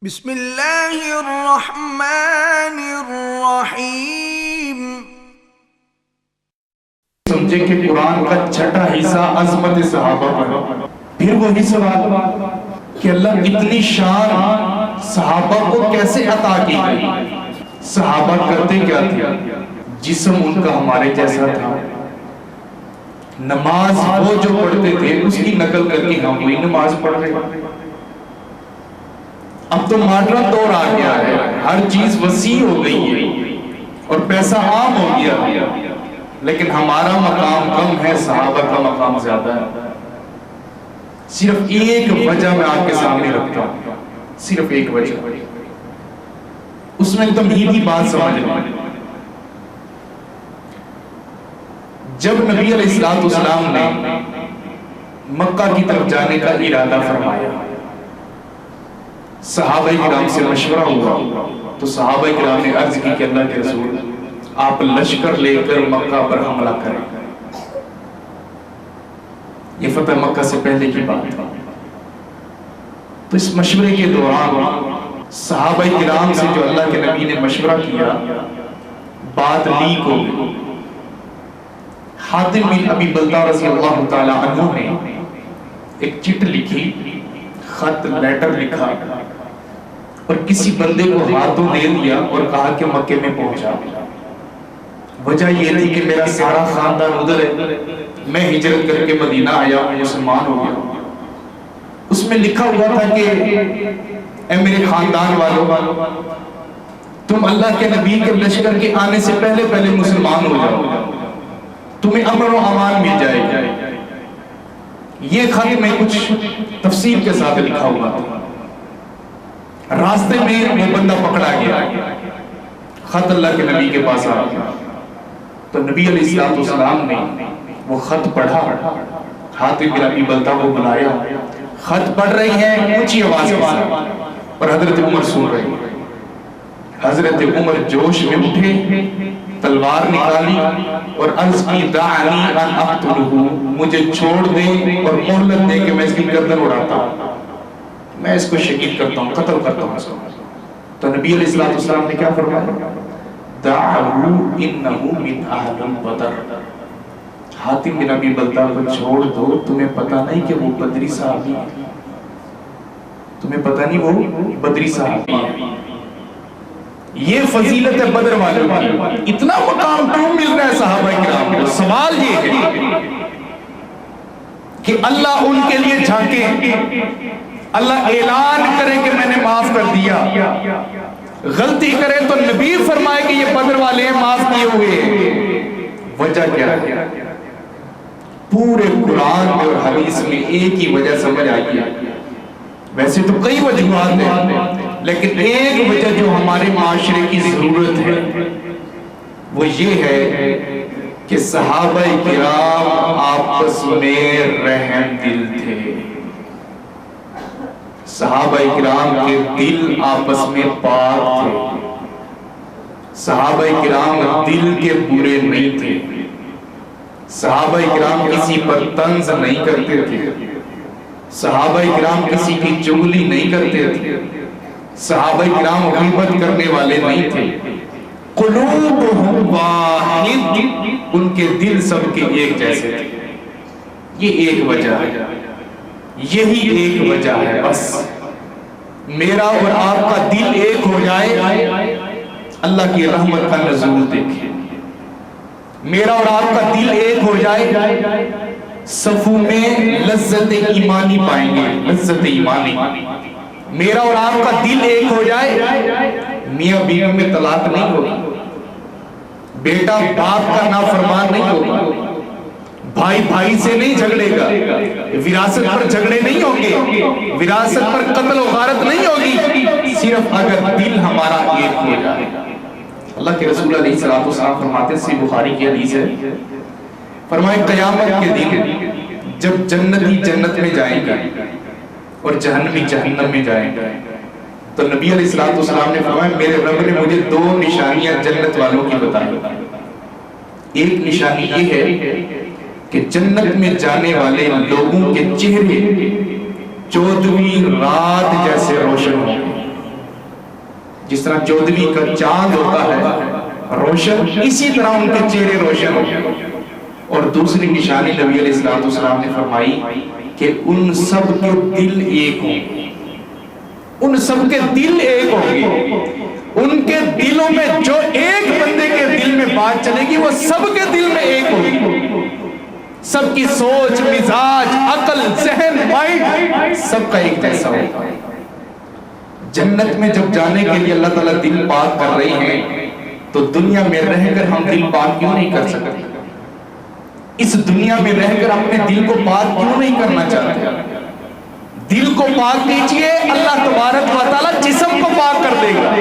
بسم اللہ الرحمن الرحیم۔ سمجھے کہ قرآن کا چھٹا حصہ عظمت صحابہ پر، پھر وہی سوال کہ اللہ اتنی شان صحابہ کو کیسے عطا کی گئی؟ صحابہ کرتے کیا تھے؟ جسم ان کا ہمارے جیسا تھا، نماز وہ جو پڑھتے تھے اس کی نقل کر کے ہم وہی نماز پڑھ رہے ہیں۔ اب تو ماڈرن دور آ گیا ہے، ہر چیز وسیع ہو گئی ہے اور پیسہ عام ہو گیا ہے، لیکن ہمارا مقام کم ہے، صحابہ کا مقام زیادہ ہے۔ صرف ایک وجہ میں آپ کے سامنے رکھتا ہوں، صرف ایک وجہ، اس میں تمہیدی بات سمجھ لیں۔ جب نبی علیہ السلام نے مکہ کی طرف جانے کا ارادہ فرمایا، صحابہ کرام سے مشورہ ہوا تو صحابہ کرام نے عرض کی کہ اللہ کے رسول آپ لشکر لے کر مکہ پر حملہ کریں۔ یہ فتح مکہ سے پہلے کی بات ہے۔ تو اس مشورے کے دوران صحابہ کرام سے جو اللہ کے نبی نے مشورہ کیا، بات لیک ہو گئی۔ حاتم بن ابی بلتہ رضی اللہ تعالی عنہ نے ایک چٹ لکھی، خط لیٹر لکھا اور کسی بندے کو ہاتھوں دے دیا اور کہا کہ مکے میں پہنچا۔ وجہ یہ تھی کہ میرا سارا خاندان ادھر ہے، میں ہجرت کر کے مدینہ آیا، مسلمان ہو گیا۔ اس میں لکھا ہوا تھا کہ اے میرے خاندان والوں، تم اللہ کے نبی کے لشکر کے آنے سے پہلے پہلے مسلمان ہو جاؤ، تمہیں امن و امان مل جائے گا۔ یہ خط میں کچھ تفصیل کے ساتھ لکھا ہوا تھا۔ راستے میں وہ بندہ پکڑا گیا، خط اللہ کے نبی کے پاس آ گیا تو نبی علیہ السلام نے وہ خط پڑھا۔ حاتم بن ابی بلتہ کو بلایا، خط پڑھ رہی ہیں اونچی آواز کے ساتھ اور حضرت عمر سن رہے ہیں۔ حضرت عمر جوش میں اٹھے، تلوار نکالی اور عرض کی دعنی ان اقتلہ، مجھے چھوڑ دیں اور مہلت دیں کہ میں اس کی گردن اڑاتا ہوں، میں اس کو شہید کرتا ہوں، قتل کرتا ہوں اس کو۔ تو نبی علیہ السلام نے کیا فرمایا؟ دعہو انہو من اہل بدر، حاتم بن ابی بلتہ کو چھوڑ دو، تمہیں پتہ نہیں کہ وہ بدری صحابی ہے، تمہیں پتہ نہیں وہ بدری صحابی ہے۔ یہ فضیلت ہے بدر والوں کی۔ اتنا مقام کیوں مل رہا ہے صحابہ کرام کو؟ سوال یہ ہے کہ اللہ ان کے لیے جھانکے، اللہ اعلان کرے کہ میں نے معاف کر دیا، غلطی کرے تو نبی فرمائے کہ یہ بدر والے ہیں، معاف کیے ہوئے ہیں۔ وجہ کیا ہے؟ پورے قرآن میں اور حدیث میں ایک ہی وجہ سمجھ آئی ہے۔ ویسے تو کئی وجوہات ہیں، لیکن ایک وجہ جو ہمارے معاشرے کی ضرورت ہے وہ یہ ہے کہ صحابہ کرام آپس میں رحم دل تھے۔ صحابہ کرام کے دل آپس میں پاک تھے، صحابہ کرام دل کے برے نہیں تھے، صحابہ کرام کسی پر طنز نہیں کرتے تھے، صحابہ کرام کسی کی چغلی نہیں کرتے تھے، صحابہ کرام غیبت کرنے والے نہیں تھے۔ قلوبہم واحد، ان کے دل سب کے ایک جیسے تھے۔ یہ ایک وجہ ہے، یہی ایک وجہ ہے بس۔ میرا اور آپ کا دل ایک ہو جائے، اللہ کی رحمت کا نزول دیکھیں۔ میرا اور آپ کا دل ایک ہو جائے، صفوں میں لذت ایمانی پائیں گے، لذت ایمانی۔ میرا اور آپ کا دل ایک ہو جائے، میاں بیوی میں طلاق نہیں ہوگی، بیٹا باپ کا نافرمان نہیں ہوگا، بھائی بھائی سے نہیں جھگڑے گا، وراثت پر جھگڑے نہیں ہوں گے، وراثت پر قتل و غارت نہیں ہوگی، صرف اگر دل ہمارا ایک ہو جائے۔ اللہ کے رسول علیہ السلام فرماتے ہیں، صحیح بخاری کی حدیث ہے، فرمائے قیامت کے دن جب جنتی جنت میں جائیں گے اور جہنمی جہنم میں جائیں گے تو نبی علیہ السلام نے فرمایا میرے رب نے مجھے دو نشانیاں جنت والوں کی بتائی۔ ایک نشانی یہ ہے کہ جنت میں جانے والے لوگوں کے چہرے 14ویں رات جیسے روشن ہوں گے، جس طرح 14ویں کا چاند ہوتا ہے روشن، اسی طرح ان کے چہرے روشن ہو۔ اور دوسری نشانی نبی علیہ السلام نے فرمائی کہ ان سب کے دل ایک ہوں گے، ان سب کے دل ایک ہوں گے، ان کے دلوں میں جو ایک بندے کے دل میں بات چلے گی وہ سب کے دل میں ایک ہوگی، سب کی سوچ، مزاج، عقل، ذہن، مائنڈ سب کا ایک جیسا ہوگا۔ جنت میں جب جانے کے لیے اللہ تعالیٰ دل پاک کر رہی ہے تو دنیا میں رہ کر ہم دل پاک کیوں نہیں کر سکتے؟ اس دنیا میں رہ کر اپنے دل کو پاک کیوں نہیں کرنا چاہتے؟ دل کو پاک کیجئے، اللہ تبارک و تعالیٰ جسم کو پاک کر دے گا۔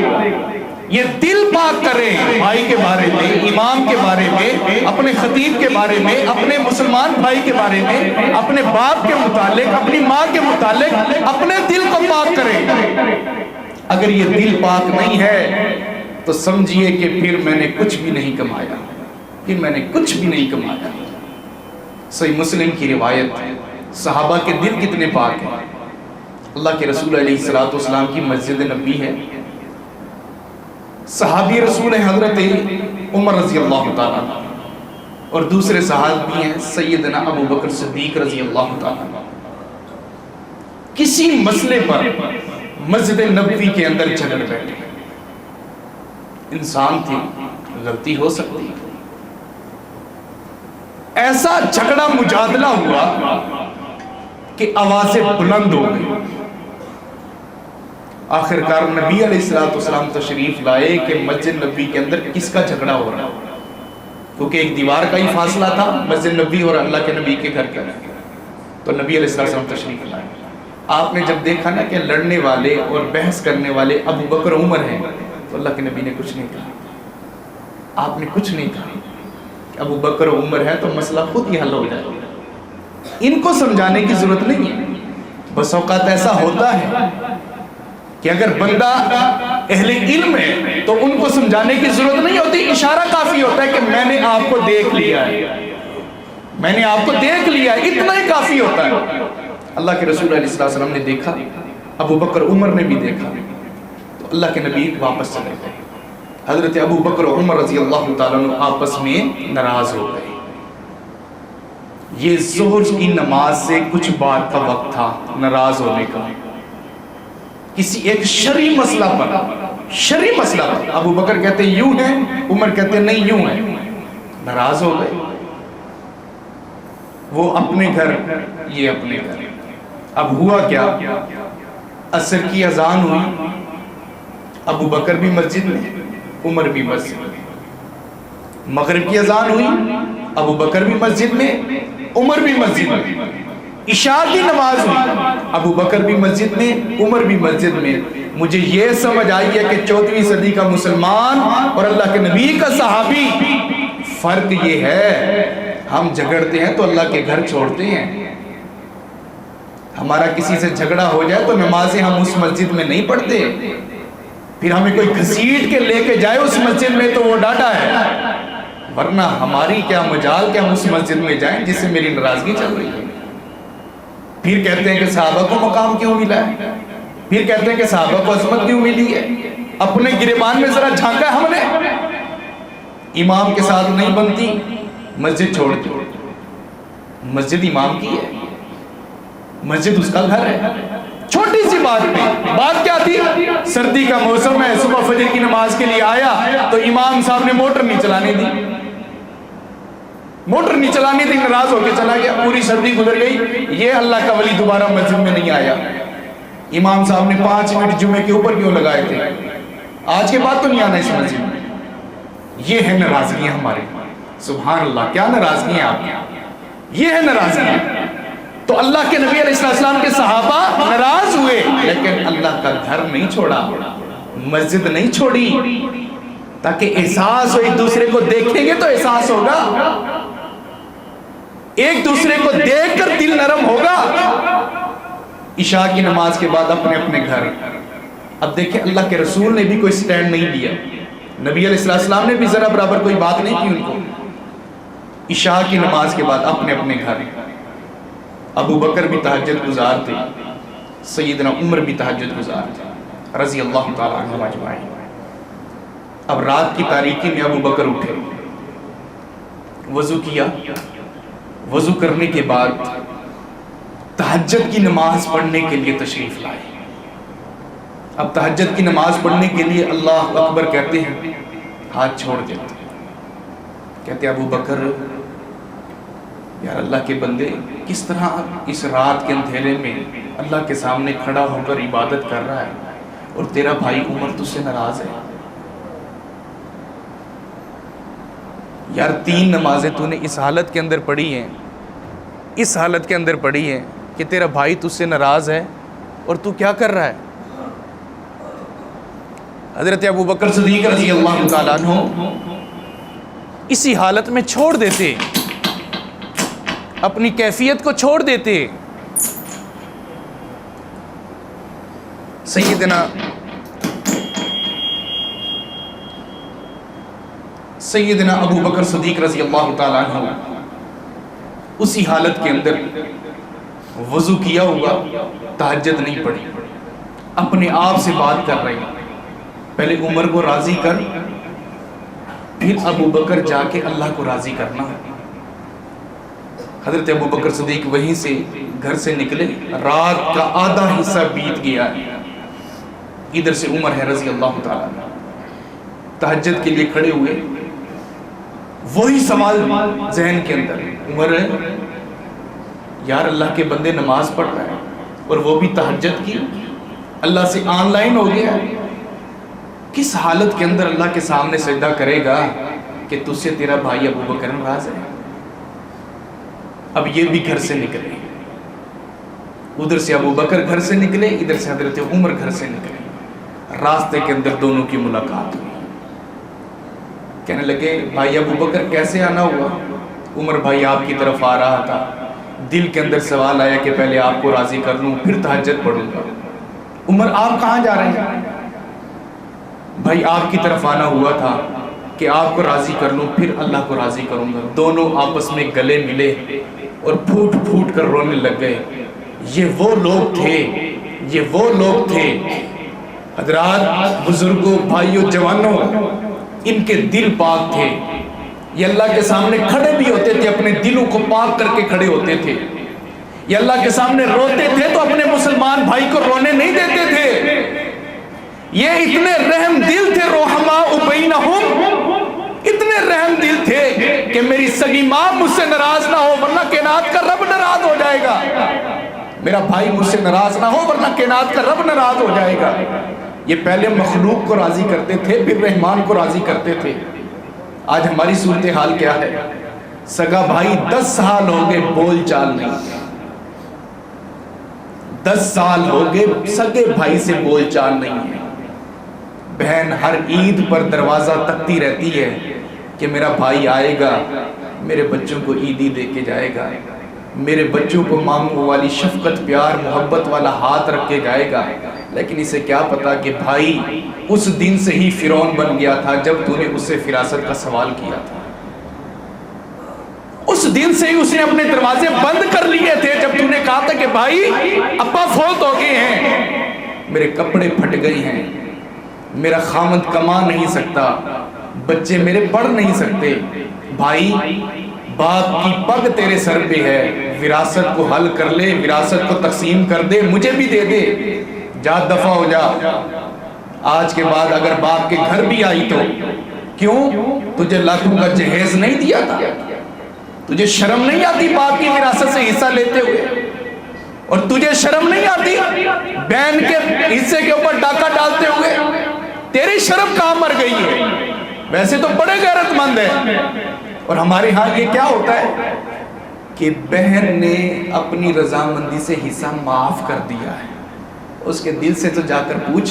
یہ دل پاک کریں بھائی کے بارے میں، امام کے بارے میں، اپنے خطیب کے بارے میں، اپنے مسلمان بھائی کے بارے میں، اپنے باپ کے متعلق، اپنی ماں کے متعلق اپنے دل کو پاک کریں۔ اگر یہ دل پاک نہیں ہے تو سمجھیے کہ پھر میں نے کچھ بھی نہیں کمایا، پھر میں نے کچھ بھی نہیں کمایا۔ صحیح مسلم کی روایت، صحابہ کے دل کتنے پاک ہیں۔ اللہ کے رسول علیہ السلام کی مسجد نبی ہے، صحابی رسول ہیں حضرت عمر رضی اللہ تعالیٰ اور دوسرے صحابی ہیں سیدنا ابو بکر صدیق رضی اللہ تعالیٰ۔ کسی مسئلے پر مسجد نبوی کے اندر جھگڑ بیٹھے، انسان تھی، غلطی ہو سکتی، ایسا جھگڑا مجادلہ ہوا کہ آوازیں بلند ہو گئی۔ آخرکار نبی علیہ السلام تشریف لائے کہ مسجد نبی کے اندر کس کا جھگڑا ہو رہا ہے، کیونکہ ایک دیوار کا ہی فاصلہ تھا مسجد نبی اور اللہ کے نبی کے گھر کا۔ تو نبی علیہ السلام تشریف لائے، آپ نے جب دیکھا نا کہ لڑنے والے اور بحث کرنے والے ابو بکر عمر ہیں تو اللہ کے نبی نے کچھ نہیں کہا، آپ نے کچھ نہیں کہا کہ ابو بکر عمر ہے تو مسئلہ خود ہی حل ہو جائے گا، ان کو سمجھانے کی ضرورت نہیں ہے۔ بس اوقات ایسا ہوتا ہے کہ اگر بندہ اہل علم ہے تو ان کو سمجھانے کی ضرورت نہیں ہوتی، اشارہ کافی ہوتا ہے کہ میں نے آپ کو دیکھ لیا ہے، میں نے آپ کو دیکھ لیا ہے، اتنا ہی کافی ہوتا ہے۔ اللہ کے رسول علیہ السلام نے دیکھا، ابو بکر عمر نے بھی دیکھا، تو اللہ کے نبی واپس چلے گئے۔ حضرت ابو بکر عمر رضی اللہ تعالیٰ عنہ آپس میں ناراض ہو گئے۔ یہ ظہر کی نماز سے کچھ بعد کا وقت تھا ناراض ہونے کا، کسی ایک شرعی مسئلہ پر ابو بکر کہتے ہیں یوں ہے، عمر کہتے ہیں نہیں یوں ہے، ناراض ہو گئے۔ وہ اپنے گھر، یہ اپنے گھر۔ اب ہوا کیا، عصر کی اذان ہوئی، ابو بکر بھی مسجد میں، عمر بھی مسجد میں۔ مغرب کی اذان ہوئی، ابو بکر بھی مسجد میں، عمر بھی مسجد میں۔ عشاء کی نماز ہوئی، ابو بکر بھی مسجد میں، عمر بھی مسجد میں۔ مجھے یہ سمجھ آئی ہے کہ 14ویں صدی کا مسلمان اور اللہ کے نبی کا صحابی، فرق یہ ہے ہم جھگڑتے ہیں تو اللہ کے گھر چھوڑتے ہیں، ہمارا کسی سے جھگڑا ہو جائے تو نمازیں ہم اس مسجد میں نہیں پڑھتے، پھر ہمیں کوئی گھسیٹ کے لے کے جائے اس مسجد میں تو وہ ڈاٹا ہے، ورنہ ہماری کیا مجال کہ ہم اس مسجد میں جائیں جس سے میری ناراضگی چل رہی ہے۔ پھر کہتے ہیں کہ صحابہ کو مقام کیوں ملا ہے، پھر کہتے ہیں کہ صحابہ کو عظمت کیوں ملی ہے۔ اپنے گریبان میں ذرا جھانکا ہم نے، امام کے ساتھ نہیں بنتی مسجد چھوڑ کے، مسجد امام کی ہے، مسجد اس کا گھر ہے۔ چھوٹی سی بات پہ، بات کیا تھی، سردی کا موسم ہے، صبح فجر کی نماز کے لیے آیا تو امام صاحب نے موٹر نہیں چلانے دی، موٹر نہیں چلانی تھی، ناراض ہو کے چلا گیا، پوری سردی گزر گئی، یہ اللہ کا ولی دوبارہ مسجد میں نہیں آیا۔ امام صاحب نے 5 منٹ جمعے کے اوپر کیوں لگائے تھے، آج کے بعد تو نہیں آنا اس مسجد میں۔ یہ ہے ناراضگیاں ہمارے، سبحان اللہ، کیا ناراضگیاں آپ کی، یہ ہے ناراضگیاں۔ تو اللہ کے نبی علیہ السلام کے صحابہ ناراض ہوئے، لیکن اللہ کا گھر نہیں چھوڑا، مسجد نہیں چھوڑی، تاکہ احساس ہو، ایک دوسرے کو دیکھیں گے تو احساس ہوگا، ایک دوسرے کو دیکھ کر دل نرم ہوگا۔ عشاء کی نماز کے بعد اپنے اپنے گھر۔ اب دیکھیں اللہ کے رسول نے بھی کوئی سٹینڈ نہیں لیا، نبی علیہ السلام نے بھی ذرا برابر کوئی بات نہیں کی ان کو۔ عشاء کی نماز کے بعد اپنے اپنے گھر۔ ابو بکر بھی تہجد گزار تھے، سیدنا عمر بھی تہجد گزار تھے، رضی اللہ تعالیٰ عنہ اجمعین۔ اب رات کی تاریکی میں ابو بکر اٹھے، وضو کیا، وضو کرنے کے بعد تہجد کی نماز پڑھنے کے لیے تشریف لائے۔ اب تہجد کی نماز پڑھنے کے لیے اللہ اکبر کہتے ہیں، ہاتھ چھوڑ دیتے، کہتے ابو بکر یار اللہ کے بندے کس طرح اس رات کے اندھیرے میں اللہ کے سامنے کھڑا ہو کر عبادت کر رہا ہے اور تیرا بھائی عمر تجھ سے ناراض ہے؟ یار 3 نمازیں تو نے اس حالت کے اندر پڑھی ہیں، اس حالت کے اندر پڑھی ہیں کہ تیرا بھائی تجھ سے ناراض ہے اور تو کیا کر رہا ہے؟ حضرت ابو بکر صدیق رضی اللہ تعالیٰ عنہ اسی حالت میں چھوڑ دیتے، اپنی کیفیت کو چھوڑ دیتے۔ سیدنا ابو بکر صدیق رضی اللہ تعالیٰ عنہ اسی حالت کے اندر وضو کیا ہوا، تہجد نہیں پڑھی، اپنے آپ سے بات کر رہے ہیں، پہلے عمر کو راضی کر، پھر ابو بکر جا کے اللہ کو راضی کرنا۔ حضرت ابو بکر صدیق وہیں سے گھر سے نکلے، رات کا آدھا حصہ بیت گیا، ادھر سے عمر ہے رضی اللہ تعالیٰ، تہجد کے لیے کھڑے ہوئے، وہی سوال ذہن کے اندر، عمر یار اللہ کے بندے نماز پڑھ رہا ہے اور وہ بھی تہجد کی، اللہ سے آن لائن ہو گیا، کس حالت کے اندر اللہ کے سامنے سجدہ کرے گا کہ تجھ سے تیرا بھائی ابو بکر ناراض ہے؟ اب یہ بھی گھر سے نکلے، ادھر سے ابو بکر گھر سے نکلے، ادھر سے حضرت عمر گھر سے نکلے، راستے کے اندر دونوں کی ملاقات ہوئی، کہنے لگے بھائی ابو بکر کیسے آنا ہوا؟ عمر بھائی آپ کی طرف آ رہا تھا، دل کے اندر سوال آیا کہ پہلے آپ کو راضی کر لوں پھر تہجد پڑھوں گا۔ عمر آپ کہاں جا رہے ہیں؟ بھائی آپ کی طرف آنا ہوا تھا کہ آپ کو راضی کر لوں پھر اللہ کو راضی کروں گا۔ دونوں آپس میں گلے ملے اور پھوٹ پھوٹ کر رونے لگ گئے۔ یہ وہ لوگ تھے، یہ وہ لوگ تھے حضرات، بزرگوں، بھائیوں، جوانوں، ان کے دل پاک تھے، یہ اللہ کے سامنے کھڑے بھی ہوتے تھے، اپنے دلوں کو پاک کر کے کھڑے ہوتے تھے، یہ اللہ کے سامنے روتے تھے تو اپنے مسلمان بھائی کو رونے نہیں دیتے تھے، یہ اتنے رحم دل تھے، رحماء بینہم، اتنے رحم دل تھے کہ میری سگی ماں مجھ سے ناراض نہ ہو ورنہ کائنات کا رب ناراض ہو جائے گا، میرا بھائی مجھ سے ناراض نہ ہو ورنہ کائنات کا رب ناراض ہو جائے گا۔ یہ پہلے مخلوق کو راضی کرتے تھے پھر رحمان کو راضی کرتے تھے۔ آج ہماری صورتحال کیا ہے؟ سگا بھائی 10 سال ہو گئے بول چال نہیں، 10 سال ہو گئے سگے بھائی سے بول چال نہیں ہے۔ بہن ہر عید پر دروازہ تکتی رہتی ہے کہ میرا بھائی آئے گا، میرے بچوں کو عیدی دے کے جائے گا، میرے بچوں کو ماموں والی شفقت پیار محبت والا ہاتھ رکھ کے جائے گا، لیکن اسے کیا پتا کہ بھائی اس دن سے ہی فرعون بن گیا تھا جب تو نے اس سے فراست کا سوال کیا تھا، اس دن سے ہی اس نے اپنے دروازے بند کر لیے تھے جب تو نے کہا تھا کہ بھائی ابا فوت ہو گئے ہیں، میرے کپڑے پھٹ گئے ہیں، میرا خامد کما نہیں سکتا، بچے میرے پڑھ نہیں سکتے، بھائی باپ کی پگ تیرے سر پہ ہے، وراثت کو حل کر لے، وراثت کو تقسیم کر دے، مجھے بھی دے دے، جا دفع ہو جا۔ آج کے بعد اگر باپ کے گھر بھی آئی تو کیوں؟ تجھے لاکھوں کا جہیز نہیں دیا تھا؟ تجھے شرم نہیں آتی باپ کی وراثت سے حصہ لیتے ہوئے؟ اور تجھے شرم نہیں آتی بہن کے حصے کے اوپر ڈاکہ ڈالتے ہوئے؟ تیری شرم کہاں مر گئی ہے؟ ویسے تو بڑے غیرت مند ہے، اور ہمارے ہاں یہ کیا ہوتا ہے کہ بہن نے اپنی رضامندی سے حصہ معاف کر دیا ہے، اس کے دل سے تو جا کر پوچھ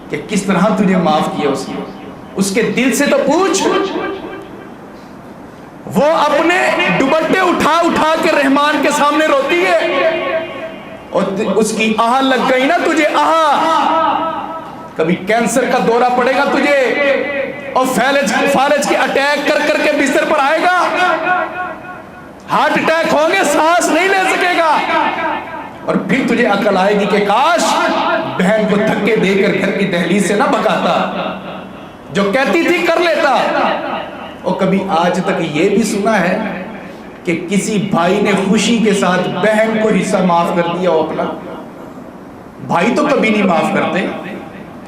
کہ کس طرح تجھے معاف کیا اس کے دل سے تو پوچھ۔ وہ اپنے دوپٹے اٹھا اٹھا کے رحمان کے سامنے روتی ہے، اور اس کی آہ لگ گئی نا تجھے، آہ کبھی کینسر کا دورہ پڑے گا تجھے، اور فالج کے اٹیک کر کر کے بستر پر آئے گا، ہارٹ اٹیک ہوں گے، سانس نہیں لے سکے گا، اور پھر تجھے عقل آئے گی کہ کاش بہن کو دھکے دے کر گھر کی دہلیز سے نہ بھگاتا، جو کہتی تھی کر لیتا. اور کبھی آج تک یہ بھی سنا ہے کہ کسی بھائی نے خوشی کے ساتھ بہن کو حصہ معاف کر دیا ہو اپنا؟ بھائی تو کبھی نہیں معاف کرتے،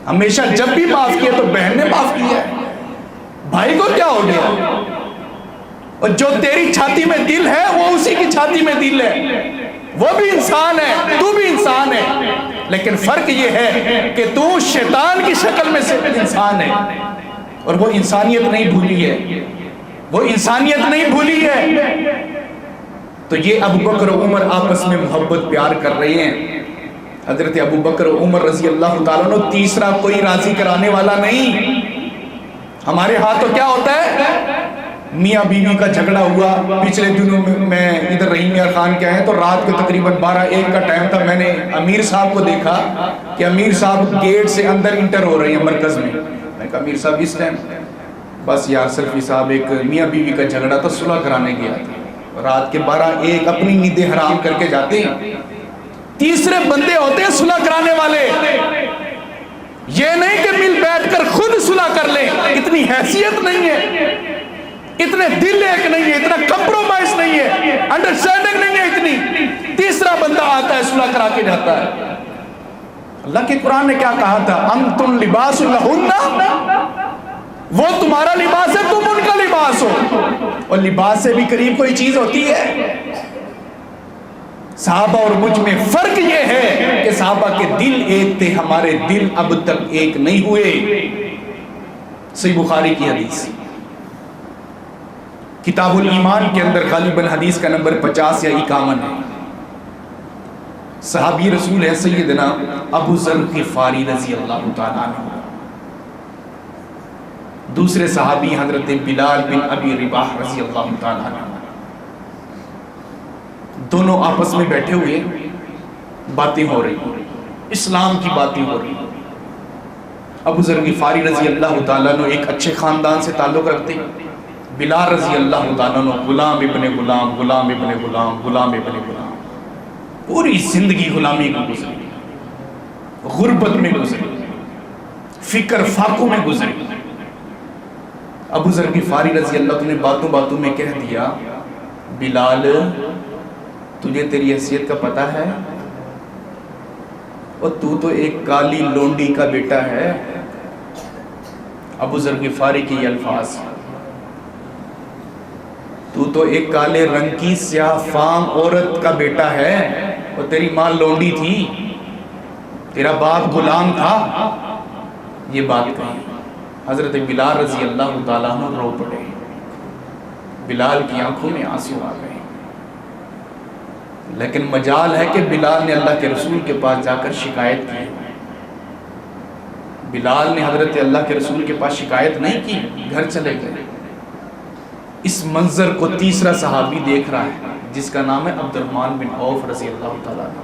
ہمیشہ جب بھی معاف کیا تو بہن نے معاف کیا ہے. بھائی کو کیا ہو گیا؟ اور جو تیری چھاتی میں دل ہے وہ اسی کی چھاتی میں دل ہے، وہ بھی انسان ہے، تو بھی انسان ہے، لیکن فرق یہ ہے کہ تو شیطان کی شکل میں سے انسان ہے، اور وہ انسانیت نہیں بھولی ہے، وہ انسانیت نہیں بھولی ہے. تو یہ ابو بکر و عمر آپس میں محبت پیار کر رہے ہیں. حضرت ابو بکر و عمر رضی اللہ تعالیٰ عنہ، تیسرا کوئی راضی کرانے والا نہیں. ہمارے ہاں تو کیا ہوتا ہے، میاں بیوی کا جھگڑا ہوا. پچھلے دنوں میں ادھر رحیم یار خان کے آئے تو رات کو تقریباً 12-1 کا ٹائم تھا. میں نے امیر صاحب کو دیکھا کہ امیر صاحب گیٹ سے اندر انٹر ہو رہے ہیں مرکز میں. میں کہا امیر صاحب اس ٹائم؟ بس یار سلفی صاحب ایک میاں بیوی کا جھگڑا تھا، صلح کرانے گیا تھا. رات کے 12-1 اپنی نیندیں حرام کر کے جاتے ہیں. تیسرے بندے ہوتے ہیں صلح کرانے والے. یہ نہیں کہ مل بیٹھ کر خود صلح کر لیں، اتنی حیثیت نہیں ہے، اتنے دل ایک نہیں ہے، اتنا کمپرومائز نہیں ہے، انڈرسٹینڈنگ نہیں ہے اتنی. تیسرا بندہ آتا ہے صلح کرا کے جاتا ہے. اللہ کے قرآن نے کیا کہا تھا؟ انتم لباس لہن، وہ تمہارا لباس ہے، تم ان کا لباس ہو. اور لباس سے بھی قریب کوئی چیز ہوتی ہے؟ صحابہ اور مجھ میں فرق یہ ہے کہ صحابہ کے دل ایک تھے، ہمارے دل اب تک ایک نہیں ہوئے. صحیح بخاری کی حدیث کتاب الایمان کے اندر غالباً حدیث کا نمبر 50 یا 51 ہے. صحابی رسول ہے سیدنا ابو ذر غفاری رضی اللہ تعالیٰ عنہ. دوسرے صحابی حضرت بلال بن ابی رباح رضی اللہ تعالیٰ عنہ. دونوں آپس میں بیٹھے ہوئے باتیں ہو رہی، اسلام کی باتیں ہو رہی. ابو ذر غفاری رضی اللہ تعالیٰ عنہ ایک اچھے خاندان سے تعلق رکھتے. بلال رضی اللہ تعالیٰ عنہ غلام ابن غلام، غلام ابن غلام، غلام ابن غلام، پوری زندگی غلامی کو گزری، غربت میں گزری، فکر فاقوں میں گزری. ابو ذر غفاری رضی اللہ عنہ نے باتوں باتوں میں کہہ دیا، بلال تجھے تیری حیثیت کا پتہ ہے؟ اور تو ایک کالی لونڈی کا بیٹا ہے. ابو ذر غفاری کی یہ الفاظ، تو ایک کالے رنگ کی سیاہ فام عورت کا بیٹا ہے، اور تیری ماں لونڈی تھی، تیرا باپ غلام تھا. یہ بات کہی. حضرت بلال رضی اللہ تعالیٰ عنہ رو پڑے. بلال کی آنکھوں میں آنسو آ گئے. لیکن مجال ہے کہ بلال نے اللہ کے رسول کے پاس جا کر شکایت کی. بلال نے حضرت اللہ کے رسول کے پاس شکایت نہیں کی، گھر چلے گئے. اس منظر کو تیسرا صحابی دیکھ رہا ہے جس کا نام ہے عبد الرحمن بن عوف رضی اللہ تعالیٰ عنہ.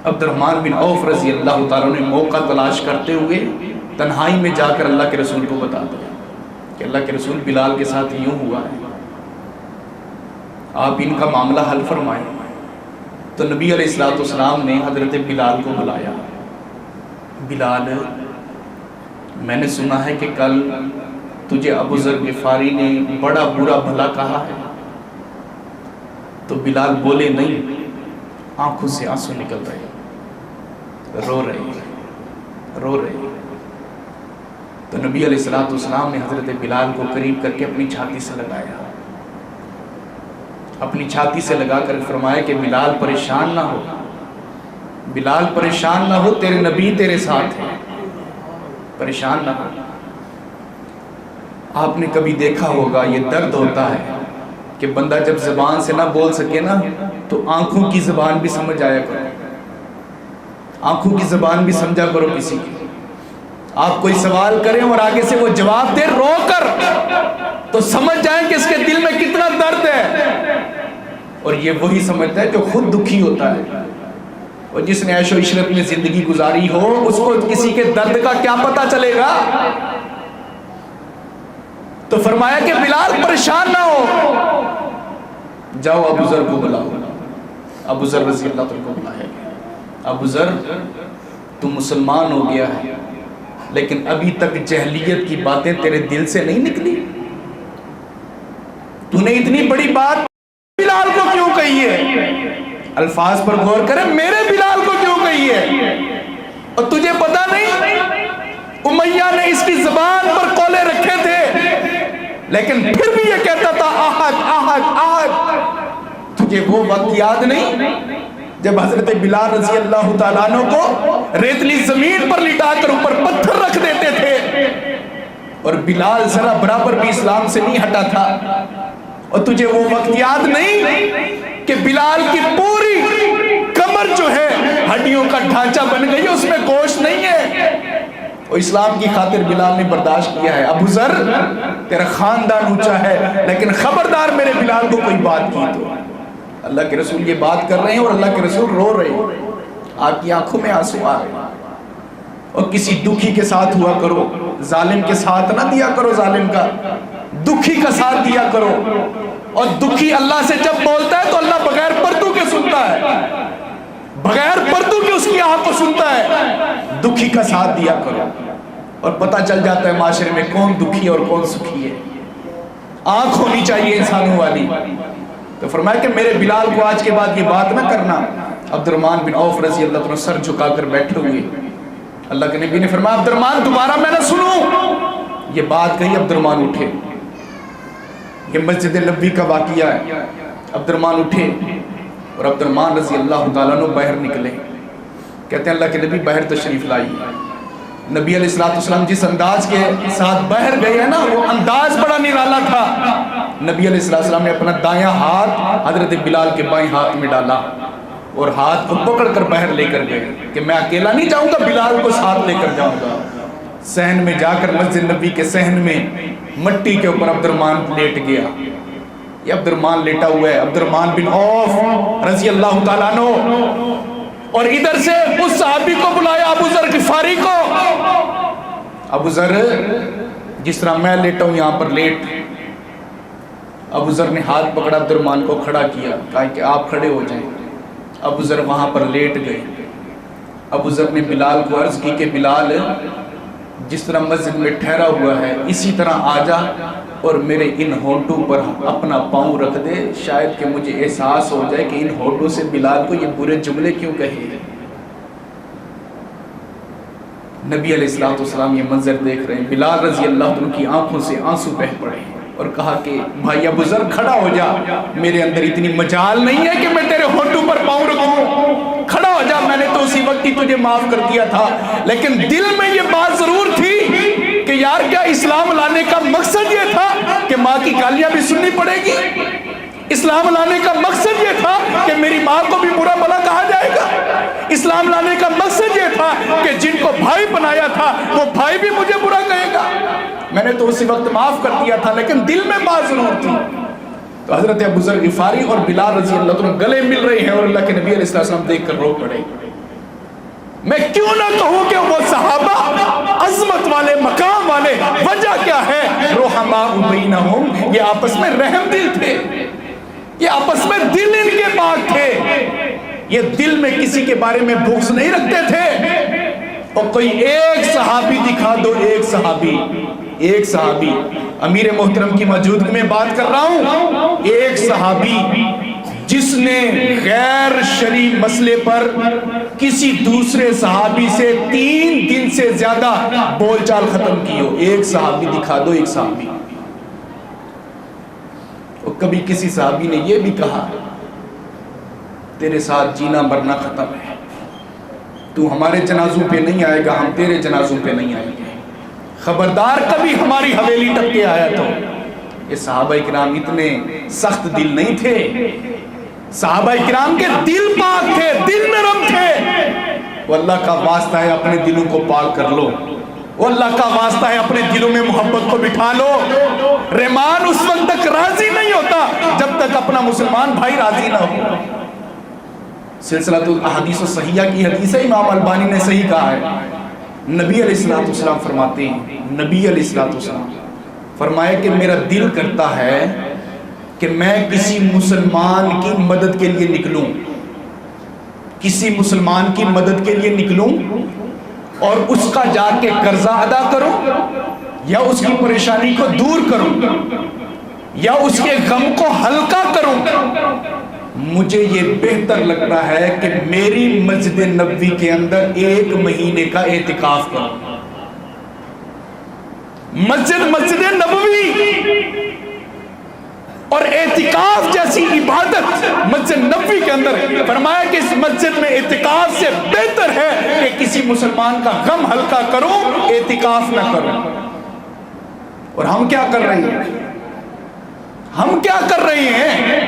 عبد الرحمن بن عوف رضی اللہ تعالیٰ نے موقع تلاش کرتے ہوئے تنہائی میں جا کر اللہ کے رسول کو بتا دیا کہ اللہ کے رسول بلال کے ساتھ یوں ہوا ہے، آپ ان کا معاملہ حل فرمائیں. تو نبی علیہ السلام نے حضرت بلال کو بلایا. بلال، میں نے سنا ہے کہ کل تجھے ابو ذر غفاری نے بڑا برا بھلا کہا ہے. تو بلال بولے نہیں، آنکھوں سے آنسو نکل رہے، رو رہے. تو نبی علیہ السلام نے حضرت بلال کو قریب کر کے اپنی چھاتی سے لگایا، اپنی چھاتی سے لگا کر فرمایا کہ بلال پریشان نہ ہو، بلال پریشان نہ ہو، تیرے نبی تیرے ساتھ ہیں، پریشان نہ ہو. آپ نے کبھی دیکھا ہوگا یہ درد ہوتا ہے کہ بندہ جب زبان سے نہ بول سکے نا تو آنکھوں کی زبان بھی سمجھ آیا کرو، آنکھوں کی زبان بھی سمجھا کرو. کسی کی آپ کوئی سوال کریں اور آگے سے وہ جواب دے رو کر، تو سمجھ جائیں کہ اس کے دل میں کتنا درد ہے. اور یہ وہی سمجھتا ہے جو خود دکھی ہوتا ہے. اور جس نے عیش و عشرت میں زندگی گزاری ہو اس کو کسی کے درد کا کیا پتہ چلے گا. تو فرمایا کہ بلال پریشان نہ ہو، جاؤ ابو ذر کو بلاؤ. ابو ذر رضی اللہ عنہ کو بلایا گیا. ابو ذر تو مسلمان ہو گیا ہے، لیکن ابھی تک جہلیت کی باتیں تیرے دل سے نہیں نکلی. تو نے اتنی بڑی بات بلال کو کیوں کہی ہے؟ الفاظ پر غور کرے، میرے بلال کو کیوں کہی ہے؟ اور تجھے پتا نہیں امیہ نے اس کی زبان پر قولے رکھے تھے، لیکن پھر بھی یہ کہتا تھا احد احد احد. تجھے وہ وقت یاد نہیں جب حضرت بلال رضی اللہ تعالیٰ عنہ کو ریتلی زمین پر لٹا کر اوپر پتھر رکھ دیتے تھے، اور بلال ذرا برابر بھی اسلام سے نہیں ہٹا تھا؟ اور تجھے وہ وقت یاد نہیں کہ بلال کی پوری کمر جو ہے ہڈیوں کا ڈھانچہ بن گئی، اس میں گوشت نہیں ہے، اور اسلام کی خاطر بلال نے برداشت کیا ہے؟ ابو ذر تیرا خاندان اونچا ہے، لیکن خبردار میرے بلال کو کوئی بات کی تو. اللہ کے رسول یہ بات کر رہے ہیں اور اللہ کے رسول رو رہے ہیں، آپ کی آنکھوں میں آنسو آ رہے ہیں. اور کسی دکھی کے ساتھ ہوا کرو، ظالم کے ساتھ نہ دیا کرو، ظالم کا دکھی کا ساتھ دیا کرو. اور دکھی اللہ سے جب بولتا ہے تو اللہ بغیر پردو کے سنتا ہے، بغیر پردو کے اس کی آنکھ کو سنتا ہے. دکھی کا ساتھ دیا کرو اور پتہ چل جاتا ہے معاشرے میں کون دکھی اور کون سکھی ہے. آنکھ ہونی چاہیے انسانوں والی. تو فرمایا کہ میرے بلال کو آج کے بعد یہ بات نہ کرنا. عبد الرحمن بن عوف رضی اللہ عنہ سر جھکا کر بیٹھے ہوئے. اللہ کے نبی نے فرمایا عبد الرحمن دوبارہ میں نہ سنوں. یہ بات کہی، عبد الرحمن اٹھے. یہ مسجد نبوی کا واقعہ ہے. عبد الرحمن اٹھے اور عبد الرحمن رضی اللہ تعالیٰ عنہ باہر نکلے. کہتے ہیں اللہ کے نبی باہر تشریف لائیے. نبی علیہ السلام جس انداز کے ساتھ باہر گئے ہیں نا، وہ انداز بڑا نرالا تھا. نبی علیہ السلام نے اپنا دایاں ہاتھ حضرت بلال کے بائیں ہاتھ میں ڈالا اور ہاتھ کو پکڑ کر باہر لے کر گئے کہ میں اکیلا نہیں جاؤں گا، بلال کو ساتھ لے کر جاؤں گا. صحن میں جا کر مسجد نبی کے صحن میں مٹی کے اوپر عبد الرحمن لیٹ گیا. یہ عبد الرحمن لیٹا ہوا ہے، عبد الرحمن بن عوف رضی اللہ تعالیٰ عنہ. اور ادھر سے اس صحابی کو بلایا، ابو ذر غفاری کو. ابو ذر جس طرح میں لیٹا ہوں یہاں پر لیٹ. ابو ذر نے ہاتھ پکڑا، عبد الرحمن کو کھڑا کیا، کہا کہ آپ کھڑے ہو جائیں. ابو ذر وہاں پر لیٹ گئے. ابو ذر نے بلال کو عرض کی کہ بلال جس طرح مسجد میں ٹھہرا ہوا ہے اسی طرح آ جا اور میرے ان ہونٹوں پر اپنا پاؤں رکھ دے، شاید کہ مجھے احساس ہو جائے کہ ان ہونٹوں سے بلال کو یہ برے جملے کیوں کہے. نبی علیہ السلام یہ منظر دیکھ رہے ہیں. بلال رضی اللہ عنہ کی آنکھوں سے آنسو بہہ پڑے اور کہا کہ بھائی ابو ذر کھڑا ہو جا، میرے اندر اتنی مجال نہیں ہے کہ میں تیرے ہونٹوں پر پاؤں رکھوں. کھڑا ہو جا، میں نے تو اسی وقت ہی تجھے معاف کر دیا تھا، لیکن دل میں یہ بات ضرور تھی کہ یار کیا اسلام لانے کا مقصد یہ تھا کہ ماں کی گالیاں بھی سننی پڑے گی؟ اسلام لانے کا مقصد یہ تھا کہ میری ماں کو بھی برا بھلا کہا جائے گا؟ اسلام لانے کا مقصد یہ تھا کہ جن کو بھائی بنایا تھا وہ بھائی بھی مجھے برا کہے گا؟ میں نے تو اسی وقت معاف کر دیا تھا، لیکن دل میں بات ضرور تھی. تو حضرت ابو ذر غفاری اور بلال رضی اللہ عنہ گلے مل رہے ہیں اور اللہ کے نبی علیہ السلام دیکھ کر رو پڑے. میں کیوں نہ کہوں کہ وہ صحابہ عظمت والے، مقام والے. وجہ کیا ہے؟ رحماء بینہم، یہ آپس میں رحم دل تھے، یہ آپس میں دل ان کے پاک تھے، یہ دل میں کسی کے بارے میں بغض نہیں رکھتے تھے. اور کوئی ایک صحابی دکھا دو، ایک صحابی امیر محترم کی موجودگی میں بات کر رہا ہوں، ایک صحابی جس نے غیر شرعی مسئلے پر کسی دوسرے صحابی سے 3 دن سے زیادہ بول چال ختم کی ہو. ایک صحابی دکھا دو، ایک صحابی. اور کبھی کسی صحابی نے یہ بھی کہا تیرے ساتھ جینا مرنا ختم ہے، تو ہمارے جنازوں پہ نہیں آئے گا، ہم تیرے جنازوں پہ نہیں آئیں گے، خبردار کبھی ہماری حویلی ٹپ کے آیا تو. یہ صحابہ کرام اتنے سخت دل نہیں تھے، صحابہ کرام کے دل پاک تھے، دل نرم تھے. وہ اللہ کا واسطہ ہے اپنے دلوں کو پاک کر لو، وہ اللہ کا واسطہ ہے اپنے دلوں میں محبت کو بٹھا لو. رحمان اس وقت تک راضی نہیں ہوتا جب تک اپنا مسلمان بھائی راضی نہ ہو. سلسلہ الاحادیث الصحیحہ کی حدیث ہے، امام البانی نے صحیح کہا ہے. نبی علیہ السلام فرماتے ہیں، نبی علیہ السلام فرمایا کہ میرا دل کرتا ہے کہ میں کسی مسلمان کی مدد کے لیے نکلوں، کسی مسلمان کی مدد کے لیے نکلوں اور اس کا جا کے قرضہ ادا کروں یا اس کی پریشانی کو دور کروں یا اس کے غم کو ہلکا کروں؟ مجھے یہ بہتر لگتا ہے کہ میری مسجد نبوی کے اندر 1 مہینے کا اعتکاف کروں۔ مسجد نبوی اور اعتکاف جیسی عبادت مسجد نبوی کے اندر، فرمایا کہ اس مسجد میں اعتکاف سے بہتر ہے کہ کسی مسلمان کا غم ہلکا کروں، اعتکاف نہ کروں۔ اور ہم کیا کر رہے ہیں؟ ہم کیا کر رہے ہیں؟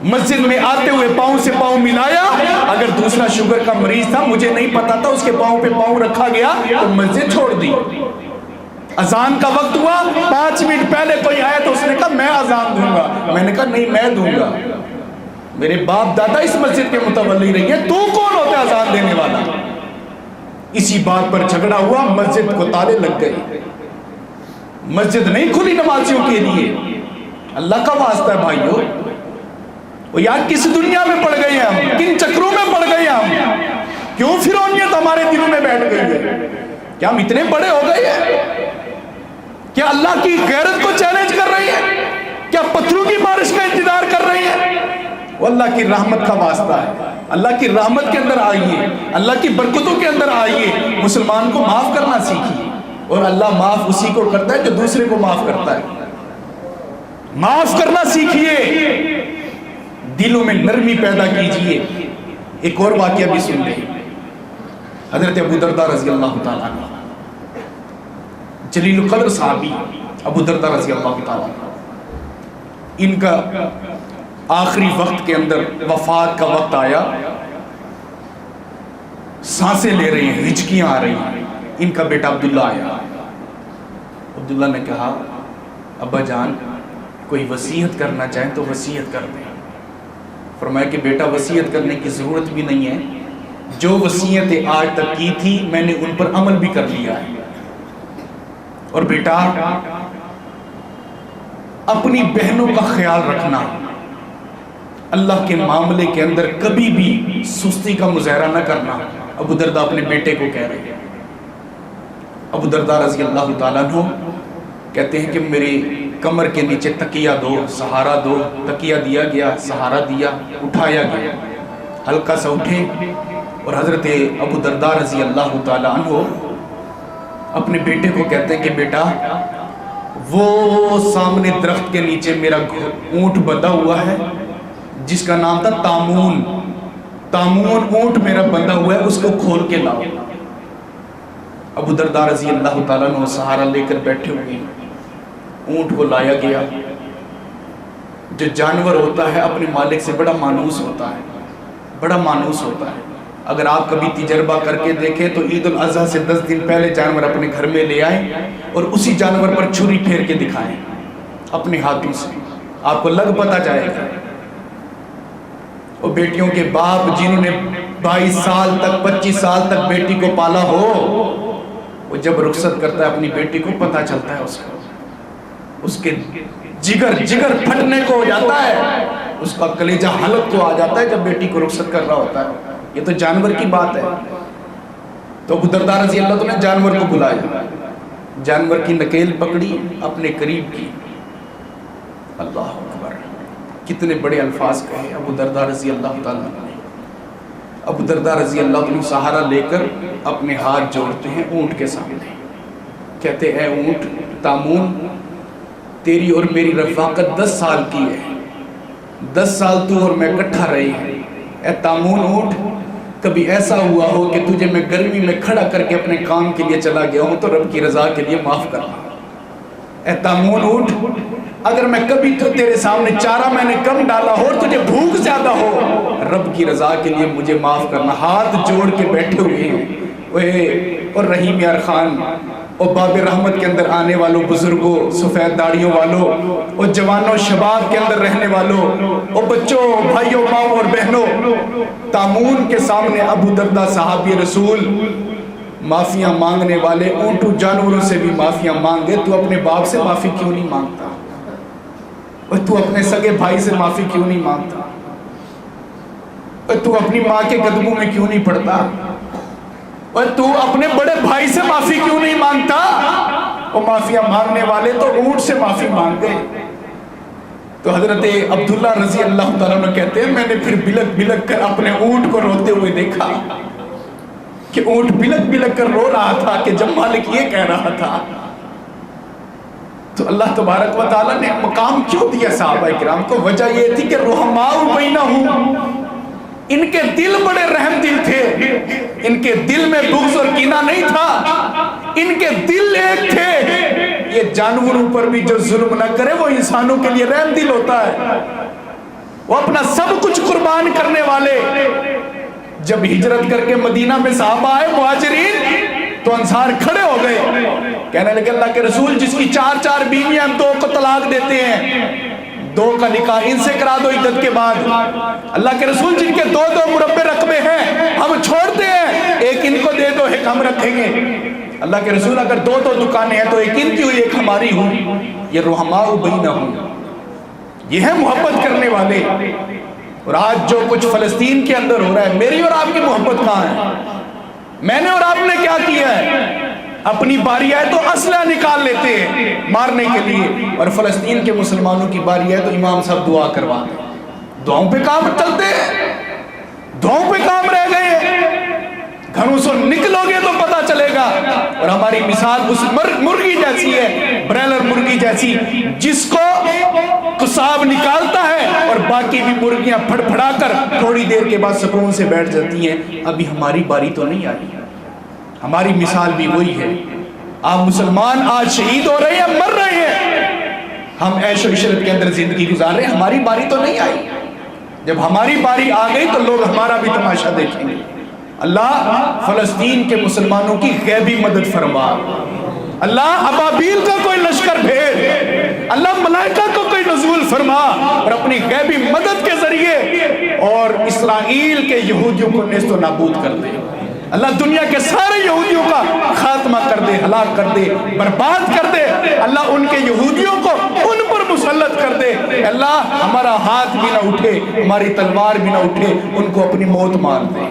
مسجد میں آتے ہوئے پاؤں سے پاؤں ملایا، اگر دوسرا شوگر کا مریض تھا مجھے نہیں پتا تھا، اس کے پاؤں پہ پاؤں رکھا گیا تو مسجد چھوڑ دی۔ اذان کا وقت ہوا، 5 منٹ پہلے کوئی آیا تو اس نے کہا میں اذان دوں گا، میں نے کہا نہیں میں دوں گا، میرے باپ دادا اس مسجد کے متولی رہی ہیں، تو کون ہوتا ہے اذان دینے والا؟ اسی بات پر جھگڑا ہوا، مسجد کو تالے لگ گئے، مسجد نہیں کھلی نمازیوں کے لیے۔ اللہ کا واسطہ ہے بھائیو، وہ یار کس دنیا میں پڑ گئے ہیں ہم، کن چکروں میں پڑ گئے ہیں ہم؟ کیوں فرعونیت ہمارے دلوں میں بیٹھ گئی ہے؟ کیا ہم اتنے بڑے ہو گئے ہیں؟ کیا اللہ کی غیرت کو چیلنج کر رہی ہے؟ کیا پتھروں کی بارش کا انتظار کر رہی ہے؟ وہ اللہ کی رحمت کا واسطہ ہے، اللہ کی رحمت کے اندر آئیے، اللہ کی برکتوں کے اندر آئیے، مسلمان کو معاف کرنا سیکھیے۔ اور اللہ معاف اسی کو کرتا ہے جو دوسرے کو معاف کرتا ہے۔ معاف کرنا سیکھیے، دلوں میں نرمی پیدا کیجئے۔ ایک اور واقعہ بھی سن لیں، حضرت ابو درداء رضی اللہ تعالیٰ عنہ، جلیل القدر صحابی ابو درداء رضی اللہ تعالیٰ عنہ، ان کا آخری وقت کے اندر وفات کا وقت آیا، سانسیں لے رہے ہیں، ہچکیاں آ رہی ہیں۔ ان کا بیٹا عبداللہ آیا، عبداللہ نے کہا ابا جان کوئی وصیت کرنا چاہیں تو وصیت کر دیں۔ فرمایا کہ بیٹا وصیت کرنے کی ضرورت بھی نہیں ہے، جو وصیتیں آج تک کی تھی میں نے ان پر عمل بھی کر لیا ہے، اور بیٹا اپنی بہنوں کا خیال رکھنا، اللہ کے معاملے کے اندر کبھی بھی سستی کا مظاہرہ نہ کرنا۔ ابو درداء اپنے بیٹے کو کہہ رہے ہیں۔ ابو درداء رضی اللہ تعالیٰ عنہ کہتے ہیں کہ میری کمر کے نیچے تکیہ دو، سہارا دو، تکیہ دیا گیا، سہارا دیا، اٹھایا گیا، ہلکا سا اٹھے، اور حضرت ابو درداء رضی اللہ تعالیٰ عنہ اپنے بیٹے کو کہتے ہیں کہ بیٹا وہ سامنے درخت کے نیچے میرا اونٹ بندھا ہوا ہے جس کا نام تھا تامون، تامون اونٹ میرا بندھا ہوا ہے، اس کو کھول کے لاؤ۔ ابو درداء رضی اللہ تعالیٰ عنہ سہارا لے کر بیٹھے ہوئے، اونٹ کو لایا گیا۔ جو جانور ہوتا ہے اپنے مالک سے بڑا مانوس ہوتا ہے، بڑا مانوس ہوتا ہے۔ اگر آپ کبھی تجربہ کر کے دیکھیں تو عید الاضحیٰ سے 10 دن پہلے جانور اپنے گھر میں لے آئیں اور اسی جانور پر چھری پھیر کے دکھائیں اپنے ہاتھوں سے، آپ کو لگ پتہ جائے گا۔ اور بیٹیوں کے باپ جنہوں نے 22 سال تک 25 سال تک بیٹی کو پالا ہو، وہ جب رخصت کرتا ہے اپنی بیٹی کو پتہ چلتا ہے اس کو، اس کے جگر پھٹنے کو ہو جاتا ہے، اس کا کلیجہ حلق کو آ جاتا ہے جب بیٹی کو رخصت کر رہا ہوتا ہے۔ یہ تو جانور کی بات ہے۔ تو ابو درداء رضی اللہ عنہ نے جانور کو بلایا، جانور کی نکیل پکڑی، اپنے قریب کی، اللہ اکبر، کتنے بڑے الفاظ کہے ابو درداء رضی اللہ تعالیٰ عنہ۔ ابو درداء رضی اللہ عنہ سہارا لے کر اپنے ہاتھ جوڑتے ہیں اونٹ کے سامنے، کہتے اے اونٹ تامون، تیری اور میری رفاقت 10 سال کی ہے، 10 سال تو اور میں اکٹھا رہے ہیں۔ اے تامون اونٹ، کبھی ایسا ہوا ہو کہ تجھے میں گرمی میں کھڑا کر کے اپنے کام کے لیے چلا گیا ہوں تو رب کی رضا کے لیے معاف کرنا۔ اے تامون اونٹ، اگر میں کبھی تو تیرے سامنے چارہ میں نے کم ڈالا ہو اور تجھے بھوک زیادہ ہو، رب کی رضا کے لیے مجھے معاف کرنا۔ ہاتھ جوڑ کے بیٹھے ہوئے ہیں۔ اور رحیم یار خان اور باب رحمت کے اندر آنے والوں، بزرگوں، سفید داڑیوں والوں، اور جوانوں شباب کے اندر رہنے والوں، اور بچوں، بھائیوں، ماں اور بہنوں، تامون کے سامنے ابو درداء صحابی رسول معافیاں مانگنے والے، اونٹوں جانوروں سے بھی معافیاں مانگے، تو اپنے باپ سے معافی کیوں نہیں مانگتا؟ اور تو اپنے سگے بھائی سے معافی کیوں نہیں مانگتا؟ اور تو اپنی ماں کے قدموں میں کیوں نہیں پڑتا؟ اور تو اپنے بڑے بھائی سے معافی کیوں نہیں مانگتا؟ وہ معافیاں مانگنے والے تو اونٹ سے معافی مانگ گئے۔ تو حضرت عبداللہ رضی اللہ تعالیٰ عنہ کہتے ہیں میں نے پھر بلک بلک کر اپنے اونٹ کو روتے ہوئے دیکھا کہ اونٹ بلک بلک کر رو رہا تھا کہ جب مالک یہ کہہ رہا تھا۔ تو اللہ تبارک و تعالیٰ نے مقام کیوں دیا صحابہ کرام کو؟ وجہ یہ تھی کہ رحماء بینہم، ان کے دل بڑے رحم دل تھے، ان کے دل میں بغض اور کینہ نہیں تھا، ان کے دل ایک تھے۔ یہ جانوروں پر بھی جو ظلم نہ کرے وہ انسانوں کے لیے رحم دل ہوتا ہے، وہ اپنا سب کچھ قربان کرنے والے۔ جب ہجرت کر کے مدینہ میں صحابہ آئے مہاجرین تو انصار کھڑے ہو گئے، کہنے لگے اللہ کے رسول جس کی 4 بیویاں ہم 2 کو طلاق دیتے ہیں، 2 کا نکاح ان سے کرا دو عدت کے بعد۔ اللہ کے رسول جن کے 2 مربع رقبے ہیں ہم چھوڑتے ہیں، ایک ان کو دے دو ایک ہم رکھیں گے۔ اللہ کے رسول اگر 2 دکانیں ہیں تو ایک ان کی ہوئی ایک ہماری ہوئی۔ یہ رحماء بینہم، یہ ہے محبت کرنے والے۔ اور آج جو کچھ فلسطین کے اندر ہو رہا ہے، میری اور آپ کی محبت کہاں ہے؟ میں نے اور آپ نے کیا کیا ہے؟ اپنی باری آئے تو اسلحہ نکال لیتے ہیں مارنے کے لیے، اور فلسطین کے مسلمانوں کی باری آئے تو امام صاحب دعا کرواتے ہیں۔ دعاؤں پہ کام چلتے ہیں، دعاؤں پہ کام رہ گئے۔ گھروں سے نکلو گے تو پتہ چلے گا۔ اور ہماری مثال اس مرغی جیسی ہے، برائلر مرغی جیسی، جس کو قصاب نکالتا ہے اور باقی بھی مرغیاں پھڑ پھڑا کر تھوڑی دیر کے بعد سکون سے بیٹھ جاتی ہیں۔ ابھی ہماری باری تو نہیں آئی۔ ہماری مثال بھی وہی ہے۔ آپ مسلمان آج شہید ہو رہے ہیں، مر رہے ہیں، ہم عیش و عشرت کے اندر زندگی گزار رہے ہیں، ہماری باری تو نہیں آئی۔ جب ہماری باری آ گئی تو لوگ ہمارا بھی تماشا دیکھیں گے۔ اللہ فلسطین کے مسلمانوں کی غیبی مدد فرما، اللہ ابابیل کا کوئی لشکر بھیج، اللہ ملائکہ کو کوئی نزول فرما اور اپنی غیبی مدد کے ذریعے اور اسرائیل کے یہودیوں کو نیست و نابود کر دے۔ اللہ دنیا کے سارے یہودیوں کا خاتمہ کر دے، ہلاک کر دے، برباد کر دے۔ اللہ ان کے یہودیوں کو ان پر مسلط کر دے۔ اللہ ہمارا ہاتھ بھی نہ اٹھے، ہماری تلوار بھی نہ اٹھے، ان کو اپنی موت مار دے۔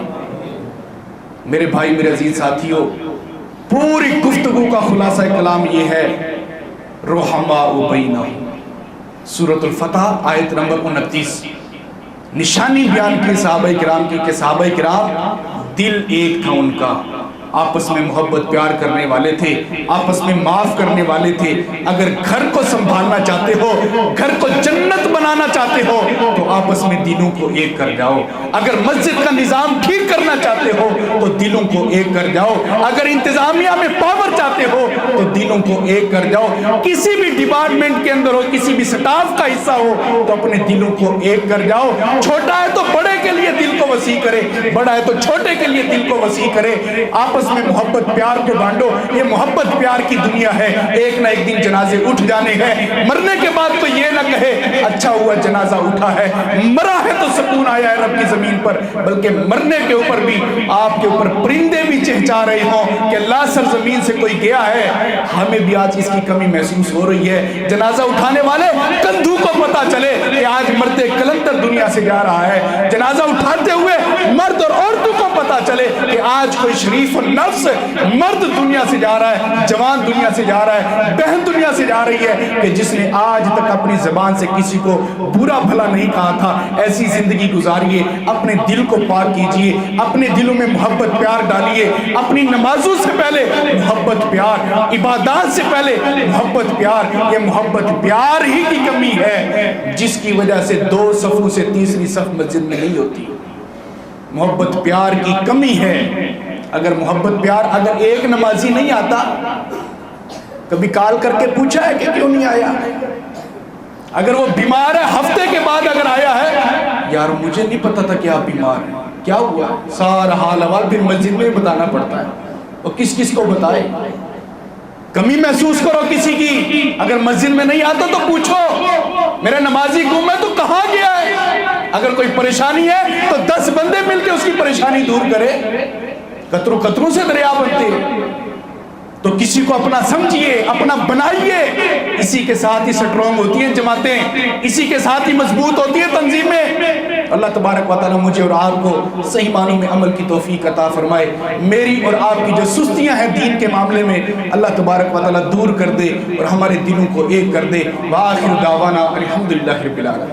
میرے بھائی، میرے عزیز ساتھیوں، پوری گفتگو کا خلاصہ کلام یہ ہے، رحماء بینہم۔ سورۃ الفتح آیت نمبر 29 نشانی بیان کی صحابہ کرام کی کہ صحابہ کرام دل ایک تھا ان کا، آپس میں محبت پیار کرنے والے تھے، آپس میں معاف کرنے والے تھے۔ اگر گھر کو سنبھالنا چاہتے ہو، گھر کو جنت بنانا چاہتے ہو تو آپس میں دلوں کو ایک کر جاؤ۔ اگر مسجد کا نظام ٹھیک کرنا چاہتے ہو تو دلوں کو ایک کر جاؤ۔ اگر انتظامیہ میں پاور چاہتے ہو تو دلوں کو ایک کر جاؤ۔ کسی بھی ڈپارٹمنٹ کے اندر ہو، کسی بھی سٹاف کا حصہ ہو تو اپنے دلوں کو ایک کر جاؤ۔ چھوٹا ہے تو بڑے کے لیے دل کو وسیع کرے، بڑا ہے تو چھوٹے کے لیے دل کو وسیع کرے۔ آپس میں محبت پیار کو بانٹو۔ یہ محبت پیار کی دنیا ہے، ایک نہ ایک دن جنازے اٹھ جانے ہیں۔ مرنے کے بعد تو یہ نہ کہے اچھا ہوا جنازہ اٹھا ہے، مرا ہے تو سکون آیا ہے رب کی زمین پر، بلکہ مرنے کے اوپر بھی آپ کے اوپر پرندے بھی چہچا رہے ہوں کہ اللہ سرزمین سے کوئی گیا ہے۔ ہمیں بھی آج اس کی کمی محسوس ہو رہی ہے۔ جنازہ اٹھانے والے کندھو کو پتا چلے کہ آج مرتے کلندر دنیا سے جا رہا ہے۔ جنازہ اٹھاتے ہوئے مرد اور عورتوں کو پتا چلے کہ آج کوئی شریف نفس مرد دنیا سے جا رہا ہے، جوان دنیا سے جا رہا ہے، بہن دنیا سے جا رہی ہے کہ جس نے آج تک اپنی زبان سے کسی کو برا بھلا نہیں کہا تھا۔ ایسی زندگی گزاریے، اپنے دل کو پاک کیجئے، اپنے دلوں میں محبت پیار ڈالیے۔ اپنی نمازوں سے پہلے محبت پیار، عبادات سے پہلے محبت پیار۔ یہ محبت پیار ہی کی کمی ہے جس کی وجہ سے 2 صفوں سے تیسری صف مسجد میں نہیں ہوتی۔ محبت پیار کی کمی ہے۔ اگر محبت پیار، اگر ایک نمازی نہیں آتا، کبھی کال کر کے پوچھا ہے کہ کیوں نہیں آیا؟ اگر وہ بیمار ہے ہفتے کے بعد اگر آیا ہے، یار مجھے نہیں پتا تھا کہ آپ بیمار ہیں، کیا ہوا؟ سارا حال احوال پھر مسجد میں بتانا پڑتا ہے۔ اور کس کس کو بتائے؟ کمی محسوس کرو کسی کی۔ اگر مسجد میں نہیں آتا تو پوچھو میرا نمازی گم ہے تو کہاں گیا ہے؟ اگر کوئی پریشانی ہے تو 10 بندے مل کے اس کی پریشانی دور کرے۔ قطروں قطروں سے دریا بنتے، تو کسی کو اپنا سمجھیے، اپنا بنائیے۔ اسی کے ساتھ ہی سٹرونگ ہوتی ہیں جماعتیں، اسی کے ساتھ ہی مضبوط ہوتی ہیں تنظیمیں۔ اللہ تبارک و تعالیٰ مجھے اور آپ کو صحیح معنوں میں عمل کی توفیق عطا فرمائے، میری اور آپ کی جو سستیاں ہیں دین کے معاملے میں اللہ تبارک و تعالیٰ دور کر دے اور ہمارے دلوں کو ایک کر دے۔ وآخر دعوانا الحمدللہ رب العالمین۔